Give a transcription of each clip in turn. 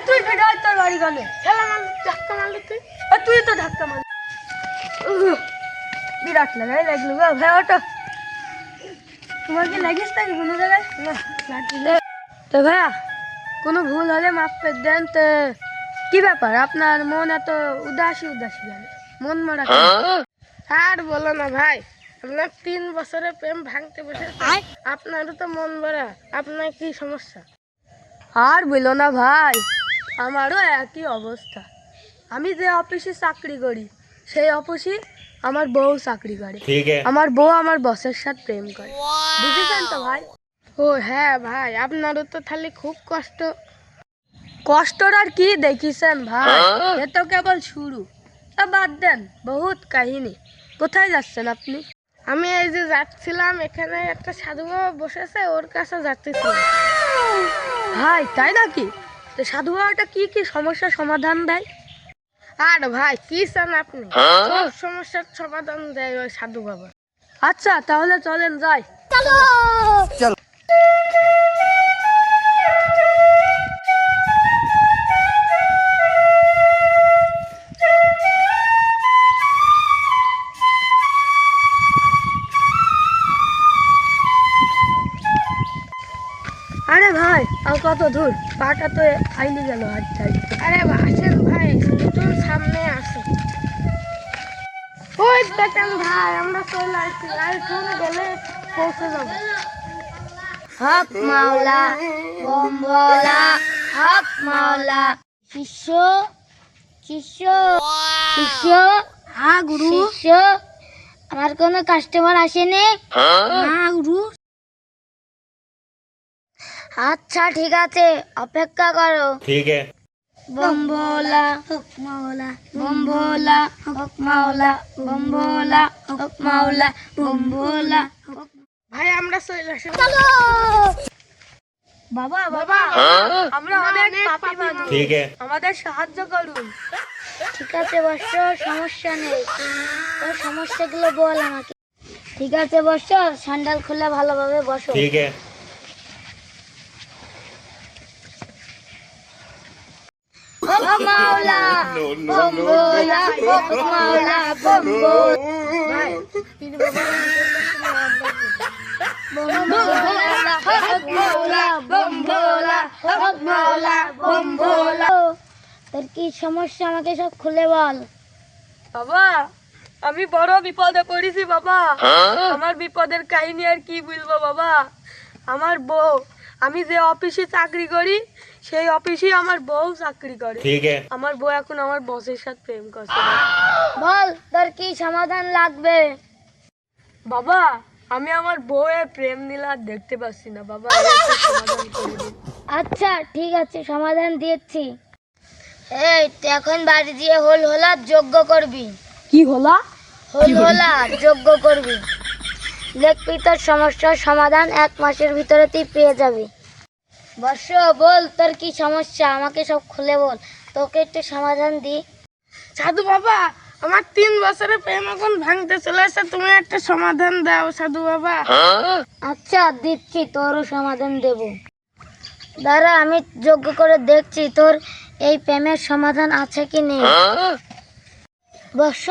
তুই তোর বাড়ি গেলে ধাক্কা মারলি তুই তো ধাক্কা মারলি বিরাট লাগাই লাগলো গো ভাই ওটা তোমার কি লাগিস নাকি কোনো জায়গায় না তো ভাইয়া কোনো ভুল হলে মাফ করে দেন। তো কি ব্যাপার আপনার মন এত উদাসী গেল মন মারা আর বলো না ভাই, আপনার 3 বছরের প্রেম ভাঙতে বসেছে, আপনারও তো মন ভরা, আপনার কি সমস্যা? আর বলো না ভাই, আমারও একই অবস্থা। আমি যে অফিসে চাকরি করি সেই অফিসে আমার বউ চাকরি করে, আমার বউ আমার বসের সাথে প্রেম করে, বুঝেছেন তো ভাই? ও হ্যাঁ ভাই, আপনারও তো তাহলে খুব কষ্টর আর কি দেখিছেন ভাই, এ তো কেবল শুরু। তা বাদ দেন, বহুত কাহিনী। কোথায় যাচ্ছেন আপনি? আমি এই যে যাচ্ছিলাম, এখানে একটা সাধু বাবা বসেছে, ওর কাছে যাচ্ছিলাম। ভাই তাই নাকি? তো সাধু বাবাটা কি কি সমস্যার সমাধান দেয়? আর ভাই কি চান আপনি? সব সমস্যার সমাধান দেয় ওই সাধু বাবা। আচ্ছা তাহলে চলেন যাই। চলো। আরে ভাই আর কত দূর? পাটা তো আইলি গেল হাঁটতে হাঁটতে। আরে আসেন ভাই, একটু সামনে আসুন। ওই দেখেন ভাই, আমরা চলে আসছি, আর শুনে গেলে পৌঁছে যাবো। হক মাওলা বম্বলা, হক মাওলা। শিষ্য শিষ্য শিষ্য, হ্যাঁ গুরু। শিষ্য, আমার কোনো কাস্টমার আসেনি? হ্যাঁ গুরু। আচ্ছা ঠিক আছে, অপেক্ষা করো। ठीक है। বম্বলা হক মাওলা, বম্বলা হক মাওলা, বম্বলা হক মাওলা, বম্বলা। ভাই আমরা চলে আসি। বাবা বাবা, আমরা অনেক পাপী মানুষ, ठीक है। আমাদের সাহায্য করুন। ঠিক আছে বর্ষ, সমস্যা নেই, তোর সমস্যাগুলো বল আমাকে। ঠিক আছে বর্ষ, স্যান্ডেল খুলে ভালোভাবে বসো। ठीक है। হক মাওলা বম্বলা, হক মাওলা বম্বলা। বম্বলা হক মাওলা, বম্বলা হক মাওলা, বম্বলা। তোর কি সমস্যা আমাকে সব খুলে বল। বাবা আমি বড় বিপদে পড়েছি বাবা, আমার বিপদের কাহিনী আর কি বলবো বাবা। আমার বউ, আমি যে অফিসে চাকরি করি সেই অফিসে আমার বউ চাকরি করে, ठीक है। আমার বউ এখন আমার বসের সাথে প্রেম করছে। বল তোর কি সমাধান লাগবে। বাবা আমি আমার বউয়ের প্রেম নীলা দেখতে পাচ্ছি না বাবা, এর একটা সমাধান করে দিন। আচ্ছা ঠিক আছে, সমাধান দিচ্ছি। এই তুই এখন বাড়ি দিয়ে হোল হোলা যজ্ঞ করবি। কি হলা? হোল হোলা যজ্ঞ করবি, দেখবি তোর সমস্যার সমাধান 1 মাসের ভিতরে তুই পেয়ে যাবি। বর্ষ বল তোর কি সমস্যা, আমাকে সব খুলে বল, তোকে একটু সমাধান দি। সাধু বাবা, আমার 3 বছরের প্রেম এখন ভাঙতে চলে আসছে, তুমি একটা সমাধান দাও সাধু বাবা। আচ্ছা দিচ্ছি, তোরও সমাধান দেব। দাঁড়া আমি যজ্ঞ করে দেখছি তোর এই প্রেমের সমাধান আছে কি নেই। বর্ষ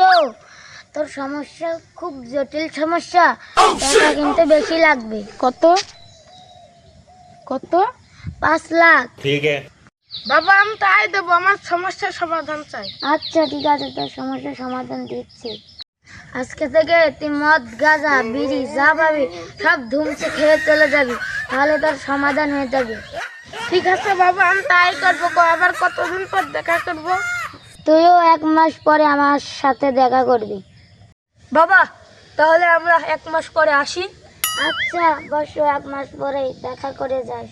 তোর সমস্যা খুব জটিল সমস্যা, টাকা কিন্তু বেশি লাগবে। কত কত? 5 লাখ। ठीक है। বাবা আমি তাই দেবো, আমার সমস্যার সমাধান চাই। আচ্ছা ঠিক আছে, তোর সমস্যার সমাধান দিচ্ছি। আজকে থেকে তুই মদ গাঁজা বিড়ি যা পাবি সব ধুমসে খেয়ে চলে যাবি, তাহলে তোর সমাধান হয়ে যাবে। ঠিক আছে বাবা, আমি তাই করবো। আবার কতদিন পর দেখা করবো? তুইও 1 মাস পরে আমার সাথে দেখা করবি। বাবা তাহলে আমরা 1 মাস পরে আসি। আচ্ছা বর্ষ, 1 মাস পরে দেখা করে যাস।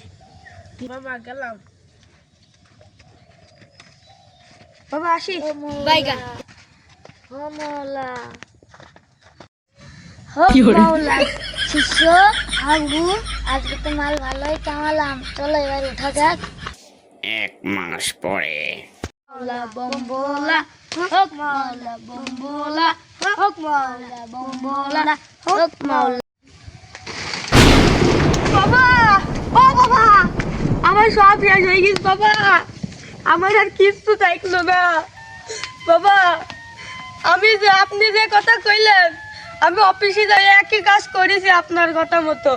বাবা গেলাম। বাবা আসি। বাইগান ও মাওলা, হক মাওলা। শিষ্য আবু, আজকে তো মাল ভালোই কামালাম, চলো এবার উঠা যাক। 1 মাস পরে। মাওলা বম্বলা, হক মাওলা বম্বলা, হক মাওলা বম্বলা, হক মাওলা। বাবা ও বাবা, আমার আমার সব শেষ হয়ে গেছে বাবা, আমার আর কিচ্ছু থাকলো না বাবা। আমি যে আপনি যে কথা কইলেন, আমি অফিসে যাই একই কাজ করেছি আপনার কথা মতো,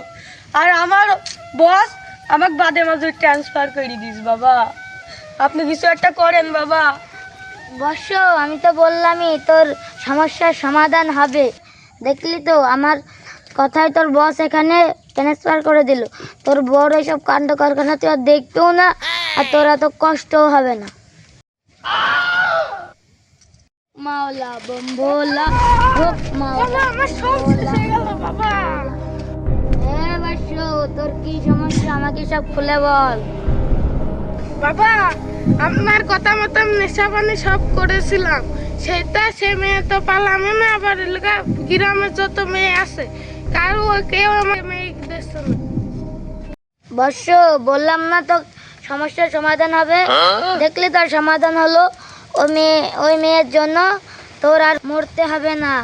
আর আমার বস আমাকে বাদে মাঝে ট্রান্সফার করে দিস বাবা। আপনি কিছু একটা করেন বাবা। বর্ষ, আমি তো বললামই তোর সমস্যার সমাধান হবে। দেখলি তো আমার কথায় তোর বস এখানে ট্রান্সফার করে দিল। তোর বড় এইসব কাণ্ড কারখানা তুই আর দেখতেও না, আর তোর এত কষ্টও হবে না। মাওলা বম্বোলা হোক মাওলা। আমার সব শেষ হয়ে গেল বাবা। হ্যাঁ বর্ষ, তোর কি সমস্যা আমাকে সব খুলে বল। বাবা, আপনার কথা মতো নেশা পানি সব করেছিলাম, সেটা সে মেয়ে তো পালামে না। আবার এলাকা গ্রামে যত মেয়ে আছে কারো কেউ আমার মেয়ে দেখছে না। বর্ষ, বললাম না তো সমস্যার সমাধান হবে। দেখলি তোর সমাধান হলো। ওই মেয়ের জন্য তোর আর মরতে হবে না।